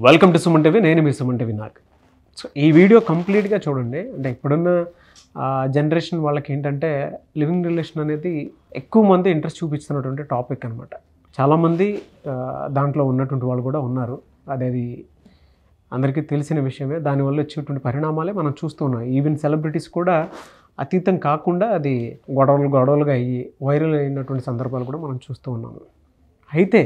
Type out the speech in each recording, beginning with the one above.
Welcome to Suman TV. నేను మీ Suman TV Nag. So ఈ video కంప్లీట్గా చూడండి. అంటే ఇప్పుడున్న జనరేషన్ వాళ్ళకి ఏంటంటే లివింగ్ రిలేషన్ అనేది ఎక్కువ మంది ఇంట్రెస్ట్ చూపిస్తున్నటువంటి టాపిక్ అనమాట. చాలామంది దాంట్లో ఉన్నటువంటి వాళ్ళు కూడా ఉన్నారు. అది అందరికీ తెలిసిన విషయమే. దానివల్ల వచ్చేటువంటి పరిణామాలే మనం చూస్తూ ఉన్నాం. ఈవెన్ సెలబ్రిటీస్ కూడా అతీతం కాకుండా అది గొడవలుగా అయ్యి వైరల్ అయినటువంటి సందర్భాలు కూడా మనం చూస్తూ ఉన్నాము. అయితే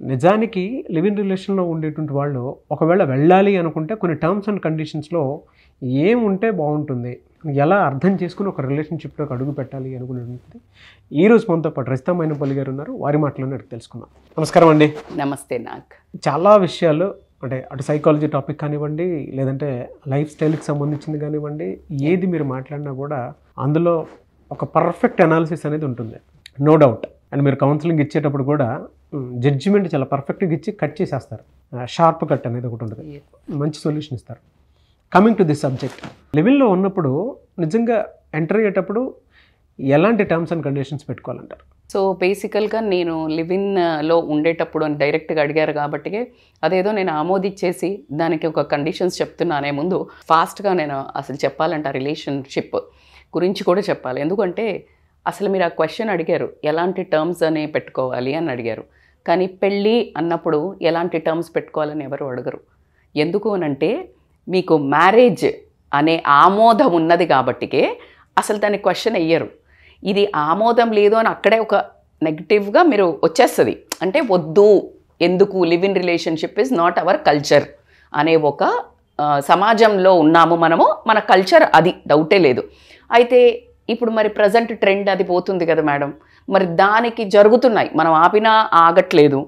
నిజానికి లివింగ్ రిలేషన్లో ఉండేటువంటి వాళ్ళు ఒకవేళ వెళ్ళాలి అనుకుంటే కొన్ని టర్మ్స్ అండ్ కండిషన్స్లో ఏముంటే బాగుంటుంది, ఎలా అర్థం చేసుకుని ఒక రిలేషన్షిప్లోకి అడుగు పెట్టాలి అనుకునేది ఈరోజు మనతో పాటు రజితా మైనంపల్లి గారు ఉన్నారు. వారి మాటలను అడిగి తెలుసుకుందాం. నమస్కారం అండి. నమస్తే. నాకు చాలా విషయాలు అంటే అటు సైకాలజీ టాపిక్ కానివ్వండి, లేదంటే లైఫ్ స్టైల్కి సంబంధించింది కానివ్వండి, ఏది మీరు మాట్లాడినా కూడా అందులో ఒక పర్ఫెక్ట్ అనాలిసిస్ అనేది ఉంటుంది, నో డౌట్. అండ్ మీరు కౌన్సిలింగ్ ఇచ్చేటప్పుడు కూడా జడ్జిమెంట్ చాలా పర్ఫెక్ట్గా ఇచ్చి కట్ చేసేస్తారు. షార్ప్ కట్ అనేది ఒకటి ఉంటుంది, మంచి సొల్యూషన్ ఇస్తారు. కమింగ్ టు దిస్ సబ్జెక్ట్, లివింగ్లో ఉన్నప్పుడు నిజంగా ఎంటర్ అయ్యేటప్పుడు ఎలాంటి టర్మ్స్ అండ్ కండిషన్స్ పెట్టుకోవాలంటారు? సో బేసికల్గా నేను లివిన్లో ఉండేటప్పుడు అని డైరెక్ట్గా అడిగారు కాబట్టి అదేదో నేను ఆమోదించేసి దానికి ఒక కండిషన్స్ చెప్తున్నానే ముందు ఫాస్ట్గా నేను అసలు చెప్పాలంట రిలేషన్షిప్ గురించి కూడా చెప్పాలి. ఎందుకంటే అసలు మీరు ఆ క్వశ్చన్ అడిగారు ఎలాంటి టర్మ్స్ అని పెట్టుకోవాలి అని అడిగారు. కానీ పెళ్ళి అన్నప్పుడు ఎలాంటి టర్మ్స్ పెట్టుకోవాలని ఎవరు అడగరు. ఎందుకు అనంటే మీకు మ్యారేజ్ అనే ఆమోదం ఉన్నది కాబట్టికే అసలు దాన్ని క్వశ్చన్ అయ్యరు. ఇది ఆమోదం లేదు అని అక్కడే ఒక నెగిటివ్గా మీరు వచ్చేస్తుంది. అంటే వద్దు, ఎందుకు, live in relationship is not our culture అనే ఒక సమాజంలో ఉన్నాము మనము, మన కల్చర్ అది, డౌటే లేదు. అయితే ఇప్పుడు మరి ప్రజెంట్ ట్రెండ్ అది పోతుంది కదా మేడం, మరి దానికి జరుగుతున్నాయి, మనం ఆపినా ఆగట్లేదు.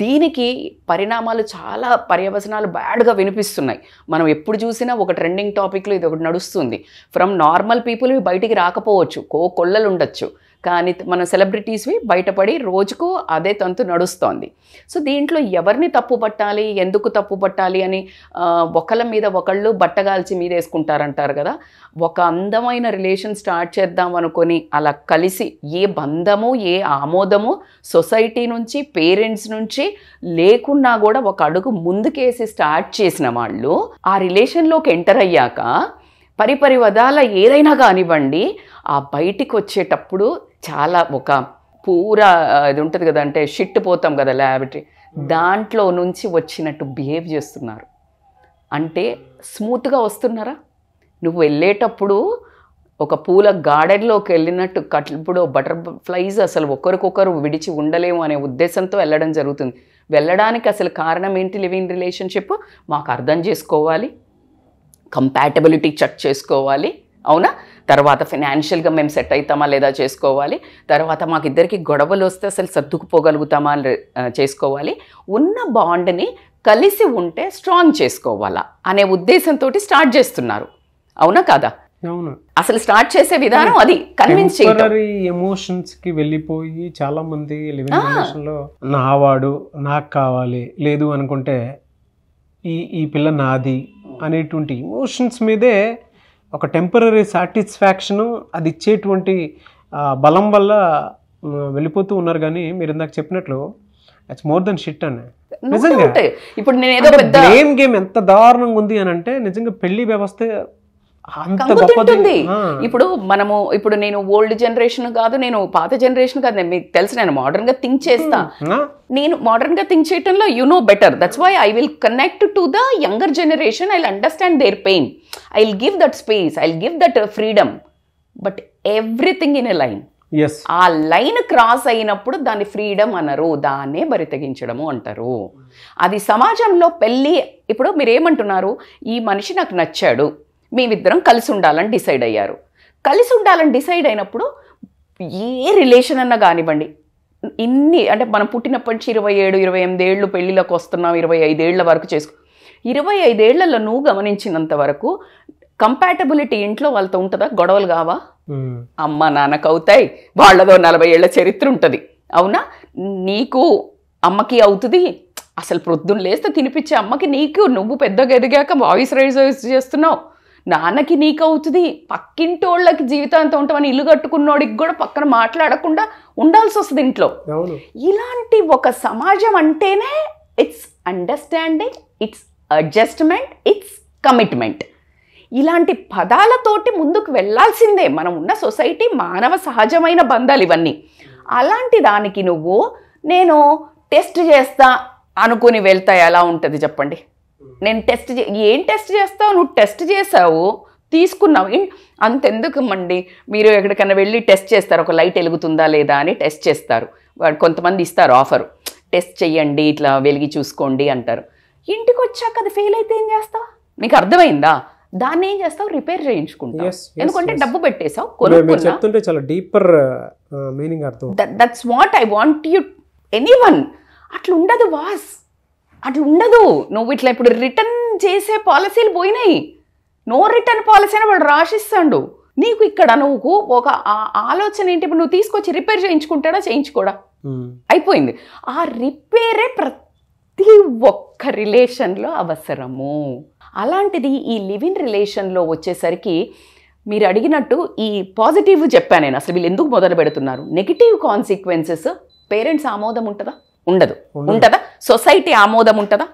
దీనికి పరిణామాలు చాలా పర్యవసనాలు బ్యాడ్గా వినిపిస్తున్నాయి. మనం ఎప్పుడు చూసినా ఒక ట్రెండింగ్ టాపిక్లో ఇది ఒకటి నడుస్తుంది. ఫ్రమ్ నార్మల్ పీపుల్ బయటికి రాకపోవచ్చు, కొల్లలు ఉండొచ్చు, కానీ మన సెలబ్రిటీస్వి బయటపడి రోజుకు అదే తంతు నడుస్తోంది. సో దీంట్లో ఎవరిని తప్పు పట్టాలి, ఎందుకు తప్పు పట్టాలి అని ఒకళ్ళ మీద ఒకళ్ళు బట్టగాల్చి మీద వేసుకుంటారంటారు కదా. ఒక అందమైన రిలేషన్ స్టార్ట్ చేద్దాం అనుకొని అలా కలిసి ఏ బంధము ఏ ఆమోదము సొసైటీ నుంచి పేరెంట్స్ నుంచి లేకున్నా కూడా ఒక అడుగు ముందుకేసి స్టార్ట్ చేసిన వాళ్ళు ఆ రిలేషన్లోకి ఎంటర్ అయ్యాక పరిపరివదాల ఏదైనా కానివ్వండి, ఆ బయటికి వచ్చేటప్పుడు చాలా ఒక పూరా ఇది ఉంటుంది కదా, అంటే షిట్ పోతాం కదా ల్యాబరేటరీ, దాంట్లో నుంచి వచ్చినట్టు బిహేవ్ చేస్తున్నారు. అంటే స్మూత్గా వస్తున్నారా? నువ్వు వెళ్ళేటప్పుడు ఒక పూల గార్డెన్లోకి వెళ్ళినట్టు ఇప్పుడు బటర్ఫ్లైస్ అసలు ఒకరికొకరు విడిచి ఉండలేము అనే ఉద్దేశంతో వెళ్ళడం జరుగుతుంది. వెళ్ళడానికి అసలు కారణం ఏంటి? లివింగ్ రిలేషన్షిప్ మాకు అర్థం చేసుకోవాలి, కంపాటబిలిటీ చెక్ చేసుకోవాలి, అవునా, తర్వాత ఫైనాన్షియల్గా మేము సెట్ అవుతామా లేదా చేసుకోవాలి, తర్వాత మాకు ఇద్దరికి గొడవలు వస్తే అసలు సర్దుకుపోగలుగుతామా చేసుకోవాలి, ఉన్న బాండ్ని కలిసి ఉంటే స్ట్రాంగ్ చేసుకోవాలా అనే ఉద్దేశంతో స్టార్ట్ చేస్తున్నారు. అవునా కాదా? అవును. అసలు స్టార్ట్ చేసే విధానం అది కన్విన్స్ చేయడం. ఎమోషన్స్ కి వెళ్ళిపోయి చాలా మంది లివింగ్ రిలేషన్ లో నావాడు, నాకు కావాలి, లేదు అనుకుంటే ఈ పిల్ల నాది అనేటువంటి ఎమోషన్స్ మీదే ఒక టెంపరీ సాటిస్ఫాక్షను అది ఇచ్చేటువంటి బలం వల్ల వెళ్ళిపోతూ ఉన్నారు. కానీ మీరు ఇందాక చెప్పినట్లు ఇట్స్ మోర్ దెన్ షిట్ అని. నిజంగా ఇప్పుడు నేను ఏదో పెద్ద గేమ్ ఎంత దారుణంగా ఉంది అని అంటే నిజంగా పెళ్లి వ్యవస్థ అంత గొప్పది. ఇప్పుడు నేను ఓల్డ్ జనరేషన్ కాదు, నేను పాత జనరేషన్ కాదు, నేను మీకు తెలుసు, నేను మోడర్న్ గా థింక్ చేస్తా. నేను మోడర్న్ గా థింక్ చేయటంలో you know better, that's why I will connect to the younger generation. I will understand their pain, I will give that space, I will give that freedom, but everything in a line. ఆ line cross అయినప్పుడు దాన్ని freedom అనరు, దాన్నే బరితెగించడము అంటారు. అది సమాజంలో పెళ్ళి. ఇప్పుడు మీరేమంటున్నారు, ఈ మనిషి నాకు నచ్చాడు, మేమిద్దరం కలిసి ఉండాలని డిసైడ్ అయ్యారు. కలిసి ఉండాలని డిసైడ్ అయినప్పుడు ఏ రిలేషన్ అన్నా కానివ్వండి, ఇన్ని అంటే మనం పుట్టినప్పటి నుంచి 27-28 ఏళ్ళు పెళ్ళిలోకి వస్తున్నాం, 25 ఏళ్ల వరకు 25 ఏళ్లలో నువ్వు గమనించినంత వరకు కంపాటబిలిటీ ఇంట్లో వాళ్ళతో ఉంటుందా? గొడవలు కావా? అమ్మ నాన్నకు అవుతాయి, వాళ్ళదో 40 ఏళ్ల చరిత్ర ఉంటుంది, అవునా? నీకు అమ్మకి అవుతుంది. అసలు ప్రొద్దున లేస్తే తినిపించే అమ్మకి నీకు, నువ్వు పెద్దగా ఎదిగాక వాయిస్ రైజ్ చేస్తున్నావు, నాన్నకి నీకు అవుతుంది. పక్కింటోళ్ళకి జీవితాంతం ఉంటామని ఇల్లు కట్టుకున్నోడికి కూడా పక్కన మాట్లాడకుండా ఉండాల్సి వస్తుంది ఇంట్లో. ఇలాంటి ఒక సమాజం అంటేనే it's understanding, it's adjustment, it's commitment. ఇలాంటి పదాలతోటి ముందుకు వెళ్ళాల్సిందే. మనం ఉన్న సొసైటీ మానవ సహజమైన బంధాలు ఇవన్నీ. అలాంటి దానికి నువ్వు నేను టెస్ట్ చేస్తా అనుకుని వెళ్తా ఎలా ఉంటుంది చెప్పండి? నేను ఏం టెస్ట్ చేస్తావు? నువ్వు టెస్ట్ చేసావు, తీసుకున్నావు, అంతెందుకు మండి. మీరు ఎక్కడికైనా వెళ్ళి టెస్ట్ చేస్తారు, ఒక లైట్ వెలుగుతుందా లేదా అని టెస్ట్ చేస్తారు. కొంతమంది ఇస్తారు ఆఫరు, టెస్ట్ చెయ్యండి, ఇట్లా వెలిగి చూసుకోండి అంటారు. ఇంటికి వచ్చాక అది ఫెయిల్ అయితే ఏం చేస్తావు? నీకు అర్థమైందా? దాన్ని ఏం చేస్తావు? రిపేర్ చేయించుకుంటావు. ఎందుకంటే డబ్బు పెట్టేసావు, చెప్తుంటే చాలా డీపర్ మీనింగ్ అర్థం. That's what I want you anyone. అట్లా ఉండదు బాస్, అట్లా ఉండదు. నువ్వు ఇట్లా ఇప్పుడు రిటర్న్ చేసే పాలసీలు పోయినాయి. నో రిటర్న్ పాలసీ అని వాడు రాసిస్తాడు నీకు. ఇక్కడ నువ్వు ఒక ఆలోచన ఏంటి? ఇప్పుడు నువ్వు తీసుకొచ్చి రిపేర్ చేయించుకుంటాడా, చేయించుకోడా, అయిపోయింది. ఆ రిపేరే ప్రతి ఒక్క రిలేషన్లో అవసరము. అలాంటిది ఈ లివ్ ఇన్ రిలేషన్లో వచ్చేసరికి మీరు అడిగినట్టు ఈ పాజిటివ్ చెప్పాను నేను. అసలు వీళ్ళు ఎందుకు మొదలు పెడుతున్నారు? Negative consequences. పేరెంట్స్ ఆమోదం ఉంటుందా? ఉండదు. ఉంటుందా? సొసైటీ ఆమోదం ఉంటుందా?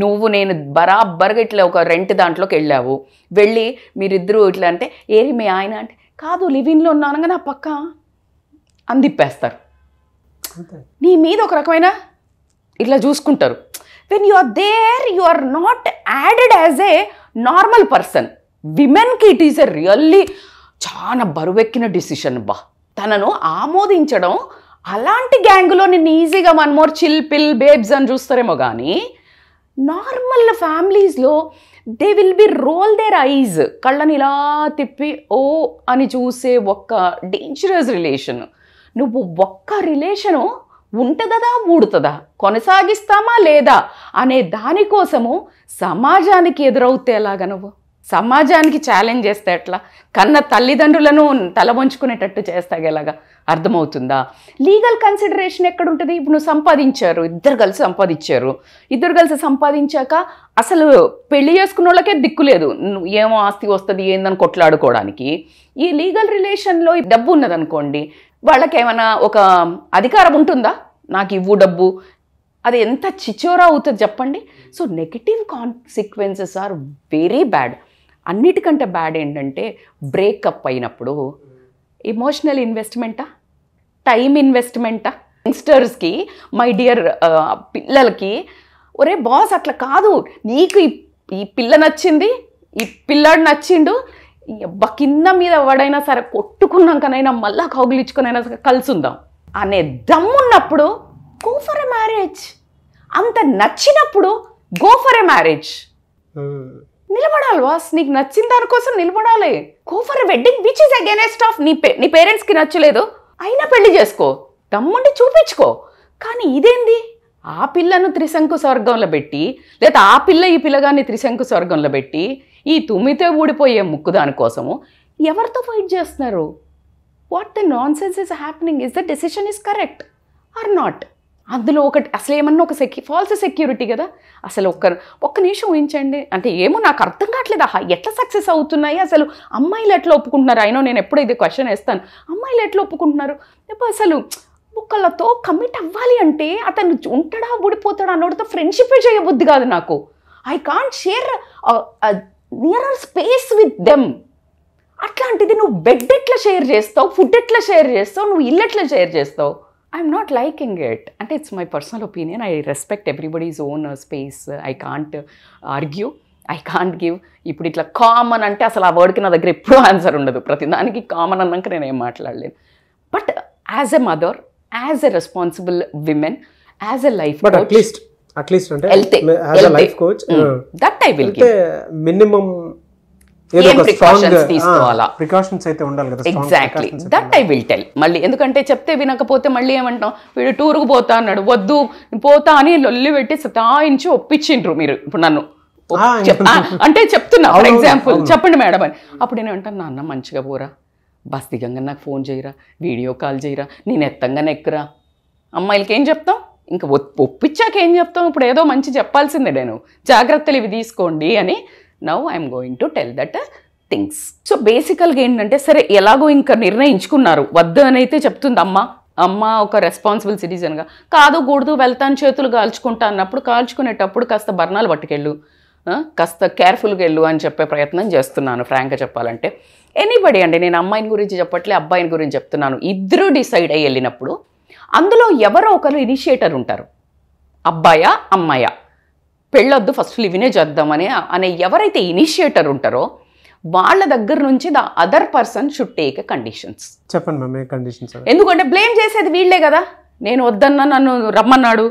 నువ్వు నేను బరాబర్గా ఇట్లా ఒక రెంట్ దాంట్లోకి వెళ్ళావు, వెళ్ళి మీరిద్దరూ ఇట్లా అంటే ఏరి మీ ఆయన అంటే కాదు లివ్ ఇన్లో ఉన్నానగా నా పక్క అందిప్పేస్తారు. నీ మీద ఒక రకమైన ఇట్లా చూసుకుంటారు. When you are there you are not added as a normal person. విమెన్కి ఇట్ ఈస్ ఎ రియల్లీ చాలా బరువెక్కిన డిసిషన్ బా. తనను ఆమోదించడం. అలాంటి గ్యాంగ్లో నిన్ను ఈజీగా one more chill pill babes అని చూస్తారేమో కానీ నార్మల్ ఫ్యామిలీస్లో they will be roll their eyes, కళ్ళని ఇలా తిప్పి ఓ అని చూసే ఒక్క డేంజరస్ రిలేషన్. నువ్వు ఒక్క రిలేషను ఉంటుందా ఊడుతుందా, కొనసాగిస్తామా లేదా అనే దానికోసము సమాజానికి ఎదురవుతే ఎలాగ? నువ్వు సమాజానికి ఛాలెంజ్ చేస్తే ఎట్లా? కన్న తల్లిదండ్రులను తల వంచుకునేటట్టు చేస్తాగా ఎలాగా? అర్థమవుతుందా? లీగల్ కన్సిడరేషన్ ఎక్కడుంటుంది? ఇప్పుడు నువ్వు సంపాదించారు, ఇద్దరు కలిసి సంపాదించారు, ఇద్దరు కలిసి సంపాదించాక అసలు పెళ్లి చేసుకున్న వాళ్ళకే దిక్కు లేదు. ఏమో ఆస్తి వస్తుంది ఏందని కొట్లాడుకోవడానికి. ఈ లీగల్ రిలేషన్లో డబ్బు ఉన్నదనుకోండి, వాళ్ళకి ఏమైనా ఒక అధికారం ఉంటుందా? నాకు ఇవ్వు డబ్బు, అది ఎంత చిచోరా అవుతుంది చెప్పండి. So negative consequences are very bad. అన్నిటికంటే బ్యాడ్ ఏంటంటే బ్రేకప్ అయినప్పుడు ఎమోషనల్ ఇన్వెస్ట్మెంటా, టైం ఇన్వెస్ట్మెంటా? యంగ్స్టర్స్కి, మై డియర్ పిల్లలకి, ఒరే బాస్ అట్లా కాదు, నీకు ఈ పిల్ల నచ్చింది, ఈ పిల్లాడు నచ్చిండు, కింద మీద ఎవడైనా సరే కొట్టుకున్నాకనైనా మళ్ళా కౌగులించుకునైనా సరే కలిసి ఉందాం అనే దమ్మున్నప్పుడు గో ఫర్ ఎ మ్యారేజ్. అంత నచ్చినప్పుడు గో ఫర్ ఎ మ్యారేజ్. నిలబడాలి వాస్, నీకు నచ్చిన దానికోసం నిలబడాలి. Go for a wedding which is against of నీ పేరెంట్స్కి నచ్చలేదు అయినా పెళ్లి చేసుకో, దమ్ముండి చూపించుకో. కానీ ఇదేంది? ఆ పిల్లను త్రిశంకు స్వర్గంలో పెట్టి, లేదా ఆ పిల్ల ఈ పిల్లగాన్ని త్రిశంకు స్వర్గంలో పెట్టి, ఈ తుమ్మితే ఊడిపోయే ముక్కు దానికోసము ఎవరితో ఫైట్ చేస్తున్నారు? What the non sense is happening? Is the decision is correct or not? అందులో ఒకటి అసలు ఏమన్నా ఒక ఫాల్స్ సెక్యూరిటీ కదా. అసలు ఒక్క నిమిషం ఊహించండి. అంటే ఏమో నాకు అర్థం కావట్లేదు, ఎట్లా సక్సెస్ అవుతున్నాయి అసలు? అమ్మాయిలు ఎట్లా ఒప్పుకుంటున్నారు? అయినా నేను ఎప్పుడైతే క్వశ్చన్ వేస్తాను, అమ్మాయిలు ఎట్లా ఒప్పుకుంటున్నారు? అసలు ఒకళ్ళతో కమిట్ అవ్వాలి అంటే అతను ఉంటాడా ఊడిపోతాడా అన్నోడితో ఫ్రెండ్షిప్ చేయబుద్ధి కాదు నాకు. I can't share nearer space with them. అట్లాంటిది నువ్వు బెడ్ ఎట్లా షేర్ చేస్తావు, ఫుడ్ ఎట్లా షేర్ చేస్తావు, నువ్వు ఇల్లు ఎట్లా షేర్ చేస్తావు? I'm not liking it. అంటే it's my personal opinion. I respect everybody's own space. I can't argue, I can't give. ఇప్పుడు ఇట్లా కామన్ అంటే అసలు ఆ వర్డ్కి నా దగ్గర ఎప్పుడూ ఆన్సర్ ఉండదు. ప్రతిదానికి కామన్ అన్నాక నేను ఏం మాట్లాడలేను. But as a mother, as a responsible women, as a life coach, at least అంటే as a life coach that I will give minimum precautions అయితే ఉండాలి కదా. Exactly that I will tell. మళ్ళీ ఎందుకంటే చెప్తే వినకపోతే మళ్ళీ ఏమంటాం, వీడు టూర్కు పోతా అన్నాడు, వద్దు పోతా అని లొల్లి పెట్టి సతాయించి ఒప్పించిండ్రు మీరు ఇప్పుడు నన్ను. అంటే చెప్తున్నా ఫర్ ఎగ్జాంపుల్, చెప్పండి మేడం అని. అప్పుడు నేను అంటాను, నాన్న మంచిగా పోరా, బస్ దిగంగా నాకు ఫోన్ చేయరా, వీడియో కాల్ చేయరా, నేను ఎత్తంగానే ఎక్కురా. అమ్మాయిలకి ఏం చెప్తాం? ఇంకా ఒప్పించాక ఏం చెప్తాం? ఇప్పుడు ఏదో మంచి చెప్పాల్సిందే, నేను జాగ్రత్తలు ఇవి తీసుకోండి అని. Now I'm going to tell that things. So బేసికల్గా ఏంటంటే, సరే ఎలాగో ఇంకా నిర్ణయించుకున్నారు వద్దు అని అయితే చెప్తుంది అమ్మ. అమ్మ ఒక రెస్పాన్సిబుల్ సిటిజన్గా కాదు కూడదు వెళ్తాను చేతులు కాల్చుకుంటా అన్నప్పుడు కాల్చుకునేటప్పుడు కాస్త బర్ణాలు పట్టుకెళ్ళు, కాస్త కేర్ఫుల్గా వెళ్ళు అని చెప్పే ప్రయత్నం చేస్తున్నాను ఫ్రాంక్గా చెప్పాలంటే. ఎనీబడి అండి, నేను అమ్మాయిని గురించి చెప్పట్లే, అబ్బాయిని గురించి చెప్తున్నాను. ఇద్దరు డిసైడ్ అయ్యి వెళ్ళినప్పుడు అందులో ఎవరో ఒకరు ఇనిషియేటర్ ఉంటారు. అబ్బాయా అమ్మాయా, పెళ్ళొద్దు ఫస్ట్ లివినే చేద్దామని అనే ఎవరైతే ఇనిషియేటర్ ఉంటారో వాళ్ళ దగ్గర నుంచి the other person should take conditions. చెప్పండి మ్యామ్, కండిషన్స్. ఎందుకంటే బ్లేమ్ చేసేది వీళ్ళే కదా. నేను వద్దన్నా నన్ను రమ్మన్నాడు,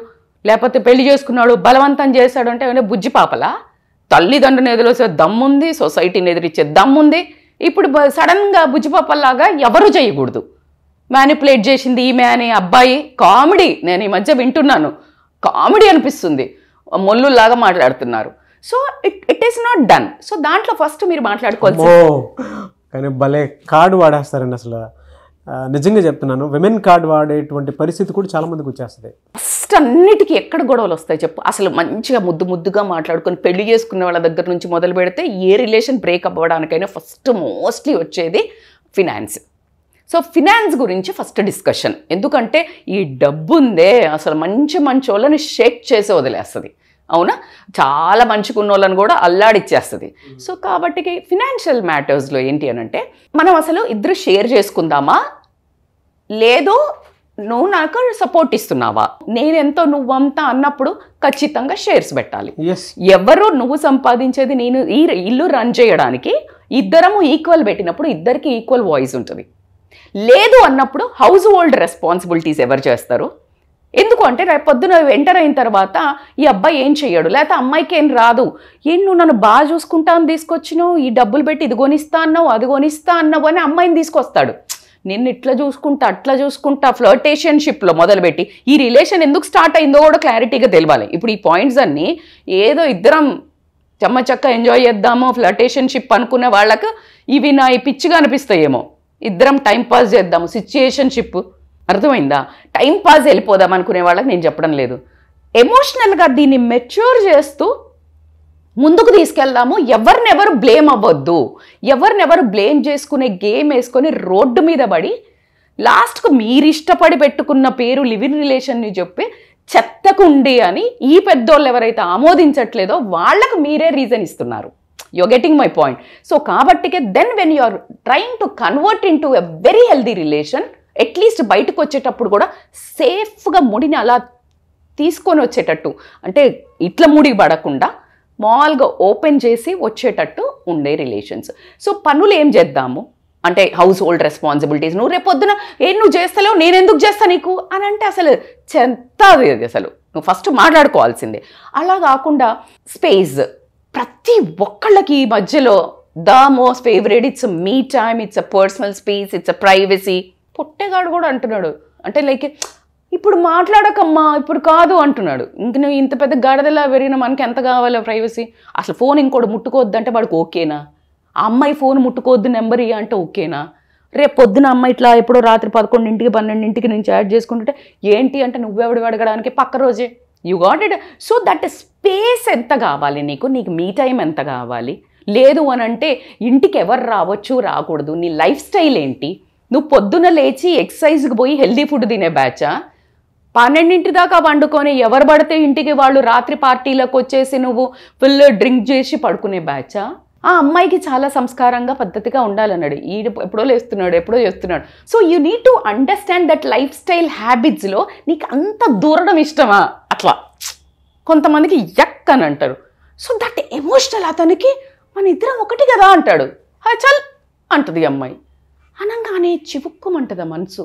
లేకపోతే పెళ్లి చేసుకున్నాడు, బలవంతం చేశాడు అంటే బుజ్జి పాపలా? తల్లిదండ్రుని ఎదురొచ్చే దమ్ముంది, సొసైటీని ఎదిరించే దమ్ముంది. ఇప్పుడు సడన్గా బుజ్జిపాపల్లాగా ఎవరు చేయకూడదు. మ్యానిపులేట్ చేసింది ఈమె అని అబ్బాయి కామెడీ, నేను ఈ మధ్య వింటున్నాను, కామెడీ అనిపిస్తుంది, మొల్లులాగా మాట్లాడుతున్నారు. So it is not done. So దాంట్లో ఫస్ట్ మీరు మాట్లాడుకోవాలి. కానీ భలే కార్డు వాడేస్తారండి అసలు, నిజంగా చెప్తున్నాను. విమెన్ కార్డ్ వాడేటువంటి పరిస్థితి కూడా చాలా మందికి వచ్చేస్తుంది. ఫస్ట్ అన్నిటికీ ఎక్కడ గొడవలు వస్తాయి చెప్పు? అసలు మంచిగా ముద్దుగా మాట్లాడుకొని పెళ్లి చేసుకునే వాళ్ళ దగ్గర నుంచి మొదలు పెడితే ఏ రిలేషన్ బ్రేక్ అవ్వడానికైనా ఫస్ట్ మోస్ట్లీ వచ్చేది ఫినాన్స్. సో ఫినాన్స్ గురించి ఫస్ట్ డిస్కషన్. ఎందుకంటే ఈ డబ్బు ఉందే అసలు మంచి వాళ్ళని షేక్ చేసి వదిలేస్తుంది, అవునా? చాలా మంచిగా వాళ్ళని కూడా అల్లాడిచ్చేస్తుంది. సో కాబట్టి ఫినాన్షియల్ మ్యాటర్స్లో ఏంటి అని అంటే మనం అసలు ఇద్దరు షేర్ చేసుకుందామా, లేదు నువ్వు నాకు సపోర్ట్ ఇస్తున్నావా, నేనెంతో నువ్వంతా అన్నప్పుడు ఖచ్చితంగా షేర్స్ పెట్టాలి. ఎవరు నువ్వు సంపాదించేది నేను ఈ ఇల్లు రన్ చేయడానికి ఇద్దరము ఈక్వల్ పెట్టినప్పుడు ఇద్దరికి ఈక్వల్ వాయిస్ ఉంటుంది. లేదు అన్నప్పుడు హౌస్ హోల్డ్ రెస్పాన్సిబిలిటీస్ ఎవరు చేస్తారు? ఎందుకు అంటే రేపు పొద్దున ఎంటర్ అయిన తర్వాత ఈ అబ్బాయి ఏం చెయ్యడు, లేకపోతే అమ్మాయికి ఏం రాదు, ఏం నువ్వు నన్ను బాగా చూసుకుంటా అని తీసుకొచ్చినావు, ఈ డబ్బులు పెట్టి ఇది కొనిస్తా అన్నావు అది కొనిస్తా అన్నావు అని అమ్మాయిని తీసుకొస్తాడు. నిన్ను ఇట్లా చూసుకుంటా అట్లా చూసుకుంటా ఫ్లర్టేషన్షిప్లో మొదలుపెట్టి ఈ రిలేషన్ ఎందుకు స్టార్ట్ అయిందో కూడా క్లారిటీగా తెలియాలి. ఇప్పుడు ఈ పాయింట్స్ అన్నీ ఏదో ఇద్దరం చెమ్మచక్క ఎంజాయ్ చేద్దామో ఫ్లర్టేషన్షిప్ అనుకునే వాళ్ళకు ఇవి నా పిచ్చిగా అనిపిస్తాయేమో. ఇద్దరం టైం పాస్ చేద్దాము సిచ్యుయేషన్షిప్, అర్థమైందా? టైం పాస్ వెళ్ళిపోదాం అనుకునే వాళ్ళకి నేను చెప్పడం లేదు. ఎమోషనల్గా దీన్ని మెచ్యూర్ చేస్తూ ముందుకు తీసుకెళ్దాము. ఎవరినెవరు బ్లేమ్ అవ్వద్దు, ఎవరినెవరు బ్లేమ్ చేసుకునే గేమ్ వేసుకొని రోడ్డు మీద పడి లాస్ట్కు మీరు ఇష్టపడి పెట్టుకున్న పేరు లివింగ్ రిలేషన్ని చెప్పి చెత్తకుండి అని ఈ పెద్దోళ్ళు ఎవరైతే ఆమోదించట్లేదో వాళ్ళకు మీరే రీజన్ ఇస్తున్నారు. you're getting my point. So కాబట్టికే then when you are trying to convert into a very healthy relation, at least బయటకు వచ్చేటప్పుడు కూడా సేఫ్గా ముడిని అలా తీసుకొని వచ్చేటట్టు, అంటే ఇట్లా ముడికి పడకుండా మామూలుగా ఓపెన్ చేసి వచ్చేటట్టు ఉండే రిలేషన్స్. సో పనులు ఏం చేద్దాము అంటే హౌస్ హోల్డ్ రెస్పాన్సిబిలిటీస్, నువ్వు రేపు పొద్దున నువ్వు చేస్తలేవు నేను ఎందుకు చేస్తా నీకు అని అంటే అసలు చెంతది అది. అసలు నువ్వు ఫస్ట్ మాట్లాడుకోవాల్సిందే. అలా కాకుండా స్పేస్ ప్రతి ఒక్కళ్ళకి ఈ మధ్యలో the most favourite, it's me time, it's a personal space, it's a privacy. పొట్టేగాడు కూడా అంటున్నాడు, అంటే లైక్ ఇప్పుడు మాట్లాడకమ్మా ఇప్పుడు కాదు అంటున్నాడు. ఇంక నువ్వు ఇంత పెద్ద గాడిదలా పెరిగిన మనకి ఎంత కావాలో ప్రైవసీ? అసలు ఫోన్ ఇంకోటి ముట్టుకోవద్దంటే వాడికి ఓకేనా? ఆ అమ్మాయి ఫోన్ ముట్టుకోవద్దు నెంబర్ ఇయ్య అంటే ఓకేనా? రేపు పొద్దున అమ్మాయి ఇట్లా ఎప్పుడో రాత్రి 11ంటికి 12ంటికి నుంచి యాడ్ చేసుకుంటుంటే ఏంటి అంటే నువ్వెవడు అడగడానికి పక్క రోజే you got it. So that space ఎంత కావాలి నీకు, నీకు మీ టైం ఎంత కావాలి? లేదు అని అంటే ఇంటికి ఎవరు రావచ్చు రాకూడదు, నీ లైఫ్ స్టైల్ ఏంటి? నువ్వు పొద్దున లేచి ఎక్సర్సైజ్కి పోయి హెల్దీ ఫుడ్ తినే బ్యాచా? 12ంటి దాకా వండుకొని ఎవరు పడితే ఇంటికి వాళ్ళు రాత్రి పార్టీలకు వచ్చేసి నువ్వు ఫుల్ డ్రింక్ చేసి పడుకునే బ్యాచా? ఆ అమ్మాయికి చాలా సంస్కారంగా పద్ధతిగా ఉండాలన్నాడు, ఎప్పుడో లేస్తున్నాడు ఎప్పుడో చేస్తున్నాడు. So you need to understand that lifestyle హ్యాబిట్స్లో నీకు అంత దూరడం ఇష్టమా? అట్లా కొంతమందికి యక్ అని అంటారు. సో దట్ ఎమోషనల్ అతనికి మన ఇద్దరం ఒకటి కదా అంటాడు, చల్ అంటది అమ్మాయి. అనగానే చివుక్కుమంటుంది మనసు.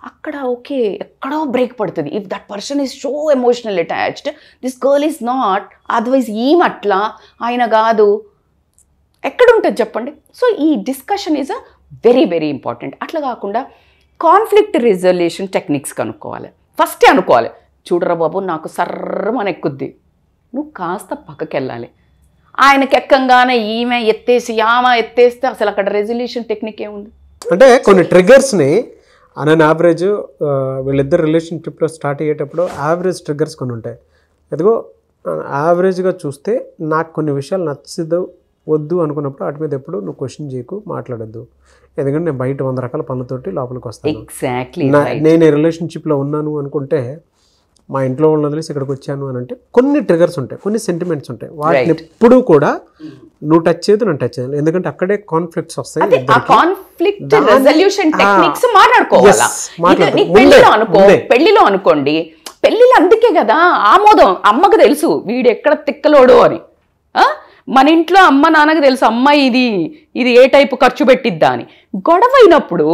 అక్కడ ఓకే ఎక్కడో బ్రేక్ పడుతుంది. If that person is so emotional attached, this girl is not, otherwise ఈమెట్లా ఆయన కాదు, ఎక్కడుంటుంది చెప్పండి? సో ఈ discussion is a very very important. అట్లా కాకుండా కాన్ఫ్లిక్ట్ రిజల్యూషన్ టెక్నిక్స్ కనుక్కోవాలి. ఫస్టే అనుకోవాలి, చూడరా బాబు నాకు సర్రమని ఎక్కుద్ది, నువ్వు కాస్త పక్కకి వెళ్ళాలి. ఆయనకి ఎక్కంగానే ఈమె ఎత్తేసి ఆమె ఎత్తేస్తే అసలు అక్కడ రెజల్యూషన్ టెక్నిక్ ఏముంది? అంటే కొన్ని ట్రిగర్స్ని అనే యావరేజ్ వీళ్ళిద్దరు రిలేషన్షిప్లో స్టార్ట్ అయ్యేటప్పుడు యావరేజ్ ట్రిగర్స్ కొన్ని ఉంటాయి. ఎదుగో యావరేజ్గా చూస్తే నాకు కొన్ని విషయాలు నచ్చదు వద్దు అనుకున్నప్పుడు వాటి మీద ఎప్పుడు నువ్వు క్వశ్చన్ చేయకు, మాట్లాడద్దు. ఎందుకంటే నేను బయట 100 రకాల పనులతోటి లోపలికి వస్తాను. ఎగ్జాక్ట్లీ నేను రిలేషన్షిప్లో ఉన్నాను అనుకుంటే, మా ఇంట్లో వాళ్ళని వదిలేసి ఇక్కడికి వచ్చాను అని అంటే కొన్ని ట్రిగర్స్ ఉంటాయి, కొన్ని సెంటిమెంట్స్ ఉంటాయి. వాటిని ఎప్పుడూ కూడా నువ్వు టచ్ చేయదు, నేను టచ్ చేయను. ఎందుకంటే అక్కడే కాన్ఫ్లిక్ట్స్ వస్తాయి. కాన్ఫ్లిక్ట్ రెజల్యూషన్ టెక్నిక్స్ మాట్లాడుకోవాలా. పెళ్లిలో అనుకోండి, పెళ్లిలో అందుకే కదా ఆమోదం. అమ్మకు తెలుసు వీడు ఎక్కడ తిక్కలోడు అని. మన ఇంట్లో అమ్మ నాన్నకు తెలుసు అమ్మాయి ఇది ఏ టైపు ఖర్చు పెట్టిద్దా అని. గొడవ అయినప్పుడు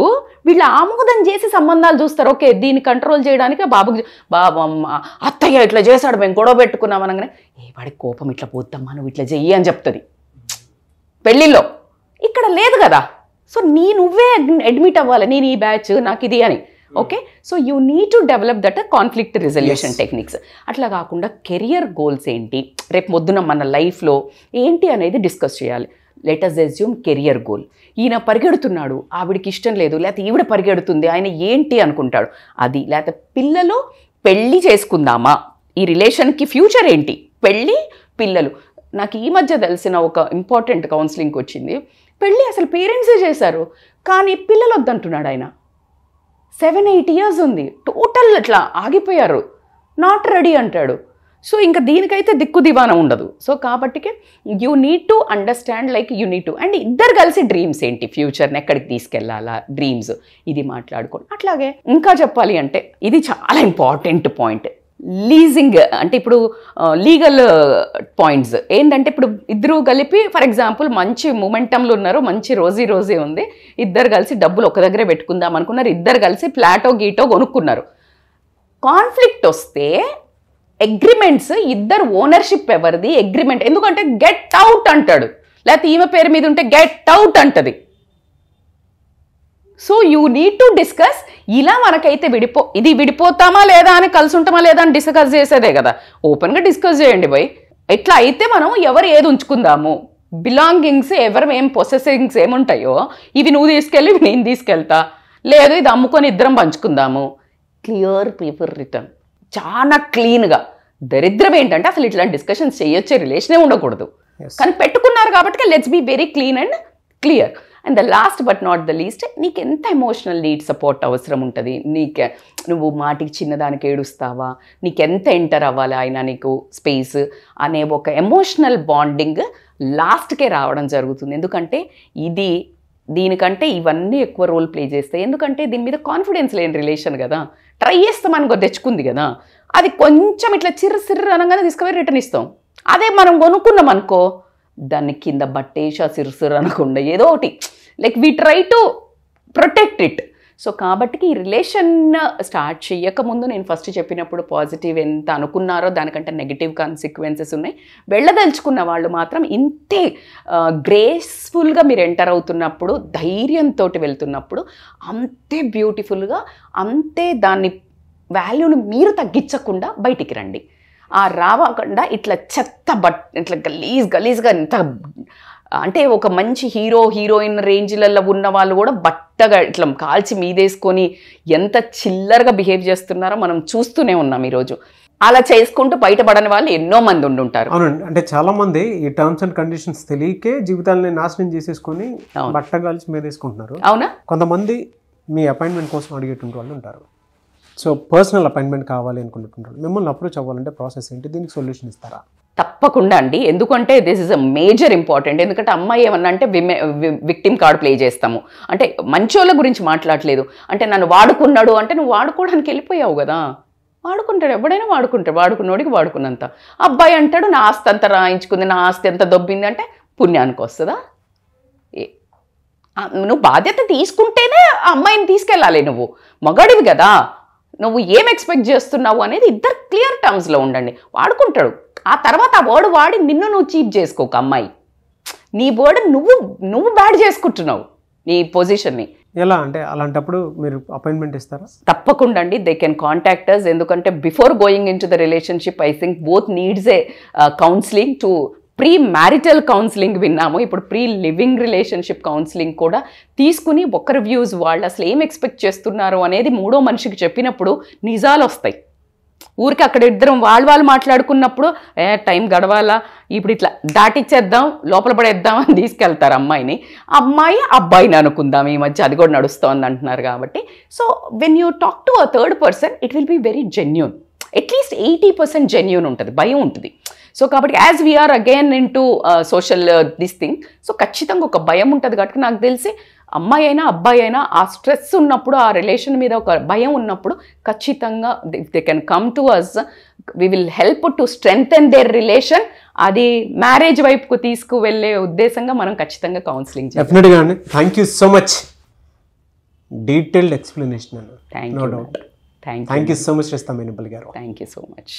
వీళ్ళు ఆమోదం చేసి సంబంధాలు చూస్తారు. ఓకే, దీన్ని కంట్రోల్ చేయడానికి బాబుకి అత్తయ్య ఇట్లా చేశాడు, మేము గొడవ పెట్టుకున్నాం అనగానే వాడికి కోపం ఇట్లా పోద్దమ్మా, నువ్వు ఇట్లా చెయ్యి అని చెప్తుంది పెళ్ళిళ్ళో. ఇక్కడ లేదు కదా. సో నువ్వే అడ్మిట్ అవ్వాలి, నేను ఈ బ్యాచ్ నాకు ఇది అని. Okay, so you need to develop that conflict resolution techniques. అట్లా కాకుండా కెరియర్ గోల్స్ ఏంటి, రేపు పొద్దున మన లైఫ్లో ఏంటి అనేది డిస్కస్ చేయాలి. Let us assume career goal. ఈయన పరిగెడుతున్నాడు, ఆవిడికి ఇష్టం లేదు, లేకపోతే ఈవిడ పరిగెడుతుంది, ఆయన ఏంటి అనుకుంటాడు అది. లేకపోతే పిల్లలు, పెళ్ళి చేసుకుందామా, ఈ రిలేషన్కి ఫ్యూచర్ ఏంటి, పెళ్ళి పిల్లలు. నాకు ఈ మధ్య తెలిసిన ఒక ఇంపార్టెంట్ కౌన్సిలింగ్ వచ్చింది. పెళ్ళి అసలు పేరెంట్సే చేశారు, కానీ పిల్లలు వద్దంటున్నాడు ఆయన. 7-8 years ఉంది, టోటల్ ఇట్లా ఆగిపోయారు, నాట్ రెడీ అంటాడు. సో ఇంకా దీనికైతే దిక్కు దివాన ఉండదు. సో కాబట్టికే you need to understand, like you need to, and ఇద్దరు కలిసి డ్రీమ్స్ ఏంటి, ఫ్యూచర్ని ఎక్కడికి తీసుకెళ్లాలా, డ్రీమ్స్ ఇది మాట్లాడుకోండి. అట్లాగే ఇంకా చెప్పాలి అంటే ఇది చాలా ఇంపార్టెంట్ పాయింట్, లీజింగ్. అంటే ఇప్పుడు లీగల్ పాయింట్స్ ఏంటంటే, ఇప్పుడు ఇద్దరు కలిపి ఫర్ ఎగ్జాంపుల్ మంచి మొమెంటంలో ఉన్నారు, మంచి రోజీ ఉంది, ఇద్దరు కలిసి డబ్బులు ఒక దగ్గరే పెట్టుకుందాం అనుకున్నారు, ఇద్దరు కలిసి ఫ్లాటో గీటో కొనుక్కున్నారు. కాన్ఫ్లిక్ట్ వస్తే అగ్రిమెంట్స్, ఇద్దరు ఓనర్షిప్ ఎవరిది అగ్రిమెంట్. ఎందుకంటే గెట్ అవుట్ అంటాడు, లేకపోతే ఈమె పేరు మీద ఉంటే గెట్ అవుట్ అంటది. So you need to discuss. ఇలా మనకైతే ఇది విడిపోతామా లేదా అని, కలిసి ఉంటామా లేదా అని డిస్కస్ చేసేదే కదా. ఓపెన్గా డిస్కస్ చేయండి బై. ఎట్లా అయితే మనం ఎవరు ఏది ఉంచుకుందాము, బిలాంగింగ్స్ ఎవరు ఏం పొసెసింగ్స్ ఏముంటాయో ఇవి నువ్వు తీసుకెళ్ళి నేను తీసుకెళ్తా, లేదు ఇది అమ్ముకొని ఇద్దరం పంచుకుందాము. క్లియర్ పేపర్ రిటర్న్, చాలా క్లీన్గా. దరిద్రం ఏంటంటే అసలు ఇట్లాంటి డిస్కషన్స్ చేయొచ్చే రిలేషనే ఉండకూడదు, కానీ పెట్టుకున్నారు కాబట్టి let's be very clean and clear. And the last but not the least, నీకు ఎంత ఎమోషనల్ నీడ్ సపోర్ట్ అవసరం ఉంటుంది, నువ్వు మాటికి చిన్నదానికి ఏడుస్తావా, నీకెంత ఎంటర్ అవ్వాలి ఆయన నీకు స్పేస్ అనే ఒక ఎమోషనల్ బాండింగ్ లాస్ట్కే రావడం జరుగుతుంది. ఎందుకంటే దీనికంటే ఇవన్నీ ఎక్కువ రోల్ ప్లే చేస్తాయి. ఎందుకంటే దీని మీద కాన్ఫిడెన్స్ లేని రిలేషన్ కదా, ట్రై చేస్తామని తెచ్చుకుంది కదా, అది కొంచెం ఇట్లా సిర్రు అనగానే తీసుకుపోయి రిటర్న్ ఇస్తాం. అదే మనం కొనుక్కున్నాం అనుకో, దాన్ని కింద బట్టేసి సిర్రు అనకుండా ఏదో ఒకటి, like we try to protect it. So కాబట్టి ఈ రిలేషన్ స్టార్ట్ చేయకముందు నేను ఫస్ట్ చెప్పినప్పుడు పాజిటివ్ ఎంత అనుకున్నారో దానికంటే నెగిటివ్ కాన్సిక్వెన్సెస్ ఉన్నాయి. వెళ్ళదలుచుకున్న వాళ్ళు మాత్రం ఇంతే గ్రేస్ఫుల్గా మీరు ఎంటర్ అవుతున్నప్పుడు, ధైర్యంతో వెళ్తున్నప్పుడు అంతే బ్యూటిఫుల్గా, అంతే దాన్ని వాల్యూని మీరు తగ్గించకుండా బయటికి రండి. రావకుండా ఇట్లా ఇట్లా గలీజ్గా ఎంత అంటే ఒక మంచి హీరోయిన్ రేంజ్లలో ఉన్న వాళ్ళు కూడా బట్టగా ఇట్లా కాల్చి మీదేసుకొని ఎంత చిల్లరగా బిహేవ్ చేస్తున్నారో మనం చూస్తూనే ఉన్నాం ఈరోజు. అలా చేసుకుంటూ బయటపడని వాళ్ళు ఎన్నో మంది ఉండుంటారు. అవునండి, అంటే చాలా మంది ఈ టర్మ్స్ అండ్ కండిషన్స్ తెలియకే జీవితాలని నాశనం చేసేసుకొని బట్ట కాల్చి మీదేసుకుంటున్నారు. అవునా? కొంతమంది మీ అపాయింట్మెంట్ కోసం అడిగేటువంటి వాళ్ళు ఉంటారు. సో పర్సనల్ అపాయింట్మెంట్ కావాలి అనుకుంటుంటారు. మిమ్మల్ని అప్రోచ్ అవ్వాలంటే ప్రాసెస్ ఏంటి, దీనికి సొల్యూషన్ ఇస్తారా? తప్పకుండా అండి. ఎందుకంటే this is a major important. ఎందుకంటే అమ్మాయి ఏమన్నా అంటే విక్టిమ్ కార్డ్ ప్లే చేస్తాము అంటే మంచోళ్ళ గురించి మాట్లాడలేదు. అంటే నన్ను వాడుకున్నాడు అంటే నువ్వు వాడుకోవడానికి వెళ్ళిపోయావు కదా, వాడుకుంటాడు, ఎవడైనా వాడుకుంటాడు, వాడుకున్నోడికి వాడుకున్నంత. అబ్బాయి అంటాడు నా ఆస్తి అంత రాయించుకుంది, నా ఆస్తి ఎంత దొబ్బింది అంటే పుణ్యానికి వస్తుందా? నువ్వు బాధ్యత తీసుకుంటేనే ఆ అమ్మాయిని తీసుకెళ్ళాలి. నువ్వు మగాడివి కదా, నువ్వు ఏం ఎక్స్పెక్ట్ చేస్తున్నావు అనేది ఇద్దరు క్లియర్ టర్మ్స్లో ఉండండి. వాడుకుంటాడు, ఆ తర్వాత ఆ వర్డ్ వాడి నువ్వు చీప్ చేసుకోక అమ్మాయి, నీ వర్డ్ నువ్వు బ్యాడ్ చేసుకుంటున్నావు నీ పొజిషన్ని. ఎలా అంటే అలాంటప్పుడు మీరు అపాయింట్మెంట్ ఇస్తారా? తప్పకుండా అండి, దే కెన్ కాంటాక్ట్ అస్. ఎందుకంటే before going in to the relationship I think both needs a counselling. To premarital counselling విన్నాము, ఇప్పుడు ప్రీ లివింగ్ రిలేషన్షిప్ కౌన్సిలింగ్ కూడా తీసుకుని ఒకరి వ్యూస్ వాళ్ళు అసలు ఏం ఎక్స్పెక్ట్ చేస్తున్నారు అనేది మూడో మనిషికి చెప్పినప్పుడు నిజాలు వస్తాయి. ఊరికి అక్కడ ఇద్దరం వాళ్ళు మాట్లాడుకున్నప్పుడు టైం గడవాలా, ఇప్పుడు ఇట్లా దాటిచ్చేద్దాం, లోపల పడేద్దాం అని తీసుకెళ్తారు అమ్మాయిని. అబ్బాయిని అనుకుందాం, ఈ మధ్య అది కూడా నడుస్తోంది అంటున్నారు కాబట్టి. So when you talk to a third person it will be very genuine, at least 80% genuine ఉంటుంది, భయం ఉంటుంది. సో కాబట్టి as we are again into social this thing, so ఖచ్చితంగా ఒక భయం ఉంటుంది. కాబట్టి నాకు తెలిసి అమ్మాయి అయినా అబ్బాయి అయినా ఆ స్ట్రెస్ ఉన్నప్పుడు, ఆ రిలేషన్ మీద ఒక భయం ఉన్నప్పుడు ఖచ్చితంగా they can come to us, we will help to strengthen their relation. అది మ్యారేజ్ వైపుకు తీసుకువెళ్ళే ఉద్దేశంగా మనం ఖచ్చితంగా కౌన్సిలింగ్ చేయాలి. డెఫినెట్గా అండి. Thank you so much, detailed explanation అన్న. Thank no you. Doubt. Thank you so much రస్తా మేనపల్లి గారు. Thank you so much.